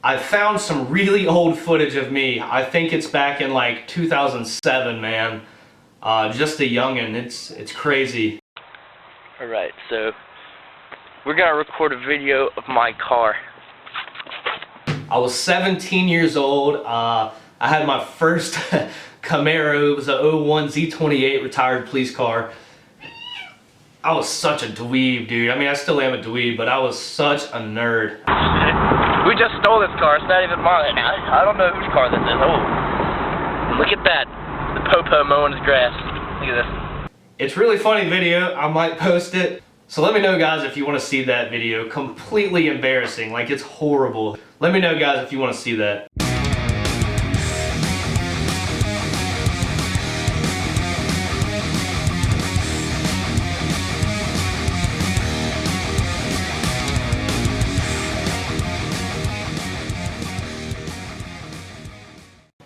I found some really old footage of me. I think it's back in like 2007, man. Just a youngin'. It's crazy. Alright, so we're gonna record a video of my car. I was 17 years old. I had my first Camaro. It was a 01 Z28 retired police car. I was such a dweeb, dude. I mean, I still am a dweeb, but I was such a nerd. We just stole this car. It's not even mine. I don't know whose car this is. Oh, look at that. The popo mowing his grass. Look at this. It's really funny video. I might post it. So let me know, guys, if you want to see that video. Completely embarrassing. Like, it's horrible. Let me know, guys, if you want to see that.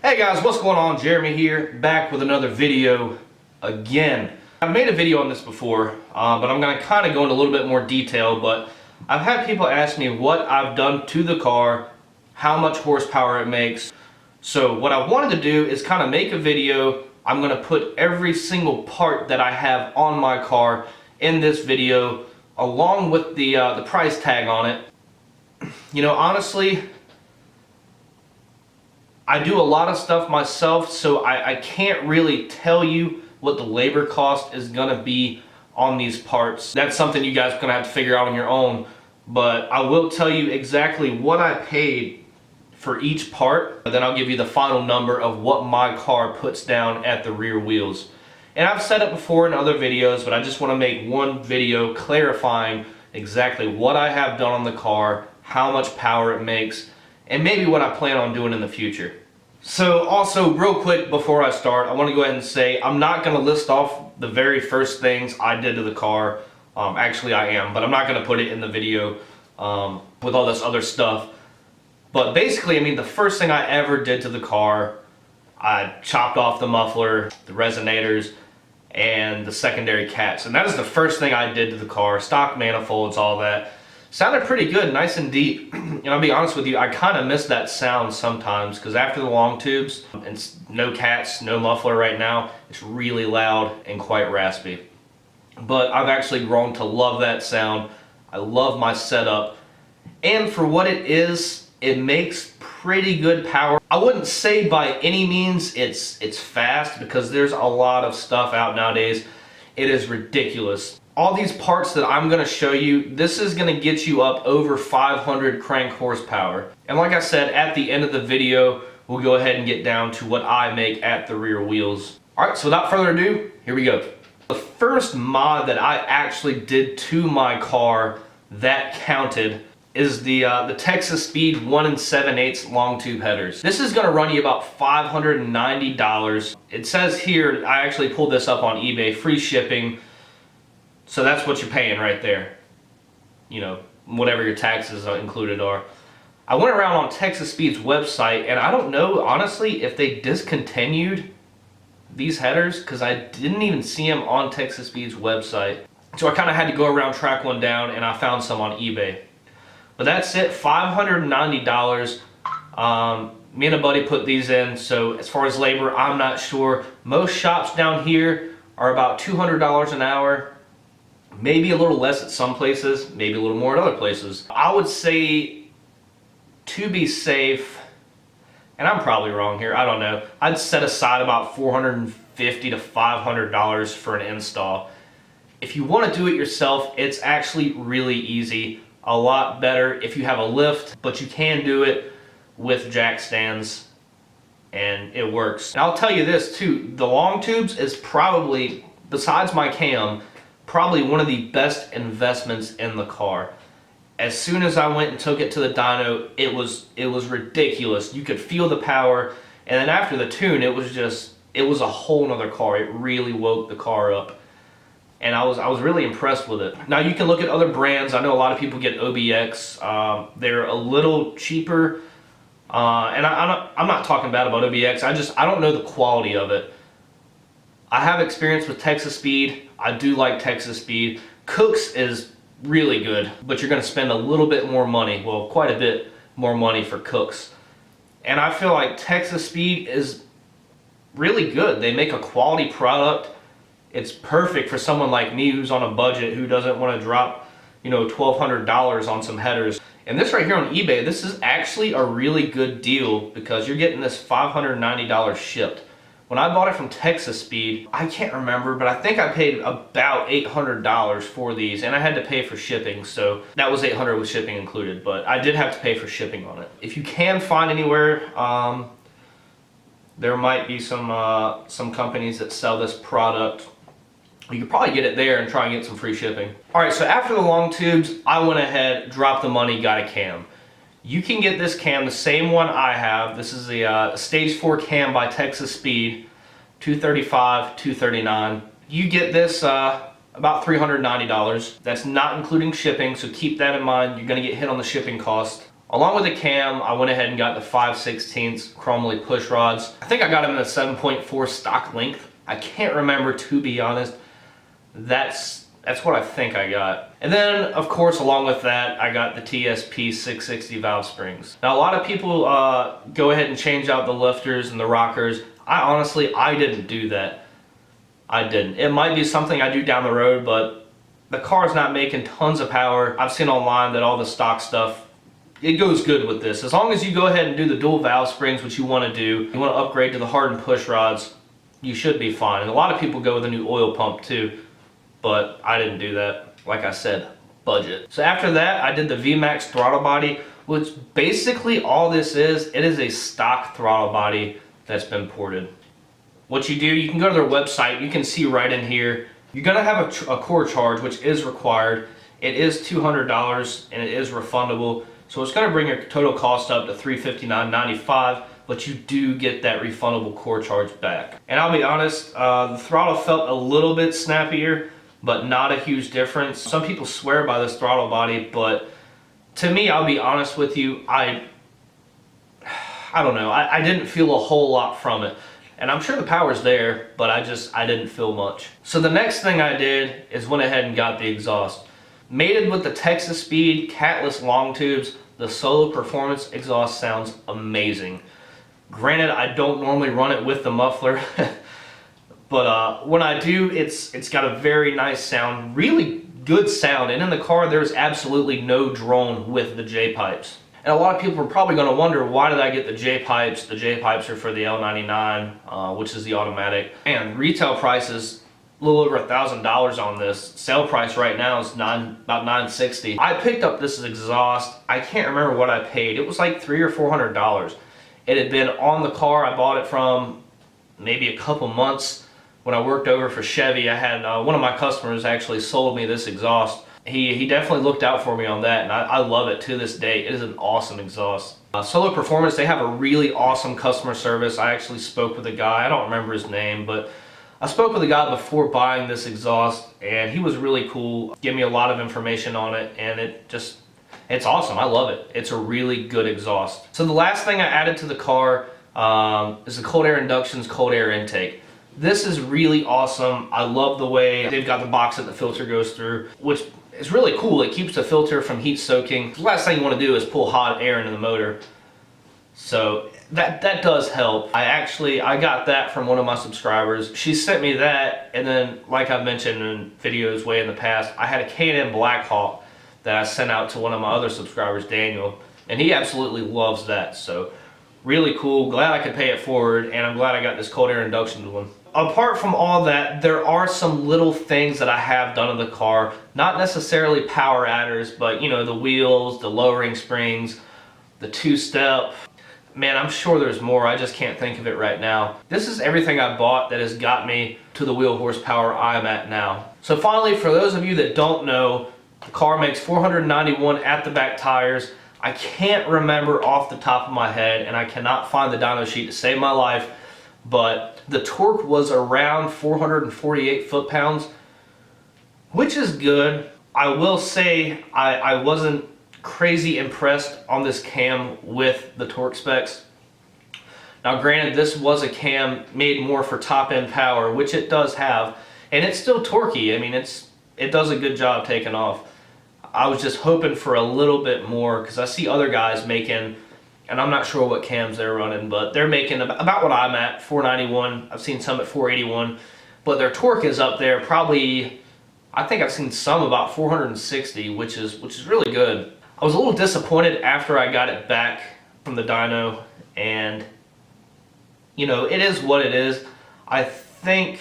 Hey guys, what's going on? Jeremy here, back with another video again. I've made a video on this before, but I'm going to kind of go into a little bit more detail, but I've had people ask me what I've done to the car, how much horsepower it makes. So what I wanted to do is kind of make a video. I'm going to put every single part that I have on my car in this video, along with the price tag on it. You know, honestly, I do a lot of stuff myself, so I can't really tell you what the labor cost is gonna be on these parts. That's something you guys are gonna have to figure out on your own, but I will tell you exactly what I paid for each part, then I'll give you the final number of what my car puts down at the rear wheels. And I've said it before in other videos, but I just wanna make one video clarifying exactly what I have done on the car, how much power it makes, and maybe what I plan on doing in the future. So also, real quick before I start, I want to go ahead and say I'm not going to list off the very first things I did to the car. Actually I am, but I'm not going to put it in the video with all this other stuff. But basically, I mean, the first thing I ever did to the car, I chopped off the muffler, the resonators, and the secondary cats. And that is the first thing I did to the car. Stock manifolds, all that. Sounded pretty good, nice and deep. And I'll be honest with you, I kind of miss that sound sometimes, because after the long tubes, and no cats, no muffler right now, it's really loud and quite raspy. But I've actually grown to love that sound. I love my setup. And for what it is, it makes pretty good power. I wouldn't say by any means it's fast, because there's a lot of stuff out nowadays. It is ridiculous. All these parts that I'm going to show you, this is going to get you up over 500 crank horsepower. And like I said, at the end of the video, we'll go ahead and get down to what I make at the rear wheels. Alright, so without further ado, here we go. The first mod that I actually did to my car that counted is the Texas Speed 1 7/8 long tube headers. This is going to run you about $590. It says here, I actually pulled this up on eBay, free shipping. So that's what you're paying right there. You know, whatever your taxes are included are. I went around on Texas Speed's website, and I don't know, honestly, if they discontinued these headers, because I didn't even see them on Texas Speed's website. So I kind of had to go around, track one down, and I found some on eBay. But that's it, $590. Me and a buddy put these in, so as far as labor, I'm not sure. Most shops down here are about $200 an hour. Maybe a little less at some places, maybe a little more at other places. I would say, to be safe, and I'm probably wrong here, I don't know, I'd set aside about $450 to $500 for an install. If you want to do it yourself, it's actually really easy. A lot better if you have a lift, but you can do it with jack stands, and it works. And I'll tell you this too, the long tubes is probably, besides my cam, probably one of the best investments in the car. As soon as I went and took it to the dyno, it was ridiculous. You could feel the power, and then after the tune, it was a whole nother car. It really woke the car up, and I was really impressed with it. Now you can look at other brands. I know a lot of people get OBX. They're a little cheaper, and I'm not talking bad about OBX. I don't know the quality of it. I have experience with Texas Speed. I do like Texas Speed. Cook's is really good, but you're going to spend a little bit more money, well, quite a bit more money for cooks. And I feel like Texas Speed is really good. They make a quality product. It's perfect for someone like me who's on a budget, who doesn't want to drop, you know, $1,200 on some headers. And this right here on eBay, this is actually a really good deal because you're getting this $590 shipped. When I bought it from Texas Speed, I can't remember, but I think I paid about $800 for these, and I had to pay for shipping, so that was $800 with shipping included, but I did have to pay for shipping on it. If you can find anywhere, there might be some companies that sell this product. You could probably get it there and try and get some free shipping. All right, so after the long tubes, I went ahead, dropped the money, got a cam. You can get this cam, the same one I have. This is a Stage 4 cam by Texas Speed, 235, 239. You get this about $390. That's not including shipping, so keep that in mind. You're gonna get hit on the shipping cost. Along with the cam, I went ahead and got the 5/16 chromoly push rods. I think I got them in a 7.4 stock length. I can't remember, to be honest. That's what I think I got. And then, of course, along with that, I got the TSP 660 valve springs. Now, a lot of people go ahead and change out the lifters and the rockers. I didn't do that. I didn't. It might be something I do down the road, but the car's not making tons of power. I've seen online that all the stock stuff, it goes good with this. As long as you go ahead and do the dual valve springs, which you want to do, you want to upgrade to the hardened push rods, you should be fine. And a lot of people go with a new oil pump too, but I didn't do that. Like I said, budget. So after that, I did the VMAX throttle body, which basically all this is, it is a stock throttle body that's been ported. What you do, you can go to their website, you can see right in here, you're gonna have a core charge, which is required. It is $200 and it is refundable. So it's gonna bring your total cost up to $359.95, but you do get that refundable core charge back. And I'll be honest, the throttle felt a little bit snappier, but not a huge difference. Some people swear by this throttle body, but to me, I'll be honest with you, I don't know, I didn't feel a whole lot from it. And I'm sure the power's there, but I didn't feel much. So the next thing I did is went ahead and got the exhaust. Mated with the Texas Speed catless long tubes, the Solo Performance exhaust sounds amazing. Granted, I don't normally run it with the muffler, but when I do, it's got a very nice sound, really good sound. And in the car, there's absolutely no drone with the J-pipes. And a lot of people are probably going to wonder, why did I get the J-pipes? The J-pipes are for the L99, which is the automatic. And retail price is a little over $1,000 on this. Sale price right now is about $960. I picked up this exhaust. I can't remember what I paid. It was like $300 or $400. It had been on the car. I bought it from maybe a couple months when I worked over for Chevy. I had one of my customers actually sold me this exhaust. He definitely looked out for me on that, and I love it to this day. It is an awesome exhaust. Solo Performance, they have a really awesome customer service. I actually spoke with a guy, I don't remember his name, but I spoke with a guy before buying this exhaust, and he was really cool. Gave me a lot of information on it, and it's awesome. I love it. It's a really good exhaust. So the last thing I added to the car is the cold air induction's cold air intake. This is really awesome. I love the way they've got the box that the filter goes through, which is really cool. It keeps the filter from heat soaking. The last thing you want to do is pull hot air into the motor. So that does help. I got that from one of my subscribers. She sent me that, and then like I've mentioned in videos way in the past, I had a K&N Blackhawk that I sent out to one of my other subscribers, Daniel, and he absolutely loves that. So really cool. Glad I could pay it forward, and I'm glad I got this cold air induction one. Apart from all that, there are some little things that I have done in the car. Not necessarily power adders, but you know, the wheels, the lowering springs, the two-step. Man, I'm sure there's more. I just can't think of it right now. This is everything I bought that has got me to the wheel horsepower I'm at now. So finally, for those of you that don't know, the car makes 491 at the back tires. I can't remember off the top of my head, and I cannot find the dyno sheet to save my life, but the torque was around 448 foot-pounds, which is good. I will say I wasn't crazy impressed on this cam with the torque specs. Now granted, this was a cam made more for top-end power, which it does have, and it's still torquey. I mean, it does a good job taking off. I was just hoping for a little bit more because I see other guys making, and I'm not sure what cams they're running, but they're making about what I'm at, 491. I've seen some at 481, but their torque is up there probably, I think I've seen some about 460, which is really good. I was a little disappointed after I got it back from the dyno, and you know, it is what it is. I think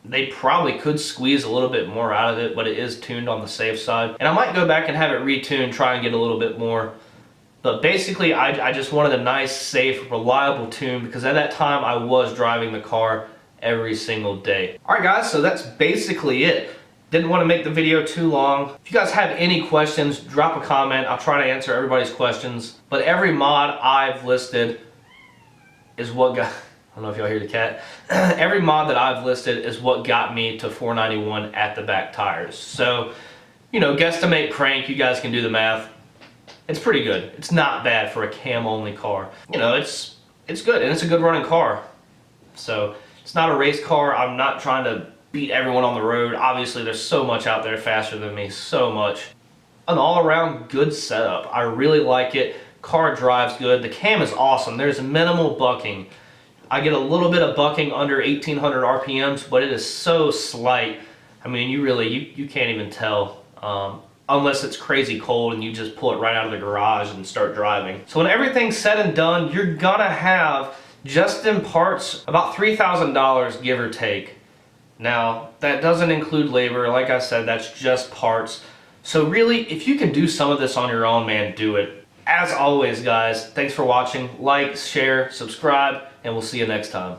they probably could squeeze a little bit more out of it, but it is tuned on the safe side. And I might go back and have it retuned, try and get a little bit more. But basically, I just wanted a nice, safe, reliable tune because at that time I was driving the car every single day. All right, guys, so that's basically it. Didn't want to make the video too long. If you guys have any questions, drop a comment. I'll try to answer everybody's questions. But every mod I've listed is what got, I don't know if y'all hear the cat. Every mod that I've listed is what got me to 491 at the back tires. So, you know, guesstimate crank, you guys can do the math. It's pretty good. It's not bad for a cam only car. You know, it's good, and it's a good running car. So it's not a race car. I'm not trying to beat everyone on the road. Obviously, there's so much out there faster than me, so much. An all-around good setup. I really like it. Car drives good. The cam is awesome. There's minimal bucking. I get a little bit of bucking under 1800 RPMs, but it is so slight. I mean, you can't even tell unless it's crazy cold and you just pull it right out of the garage and start driving. So when everything's said and done, you're gonna have just in parts about $3,000 give or take. Now, that doesn't include labor. Like I said, that's just parts. So really, if you can do some of this on your own, man, do it. As always, guys, thanks for watching. Like, share, subscribe, and we'll see you next time.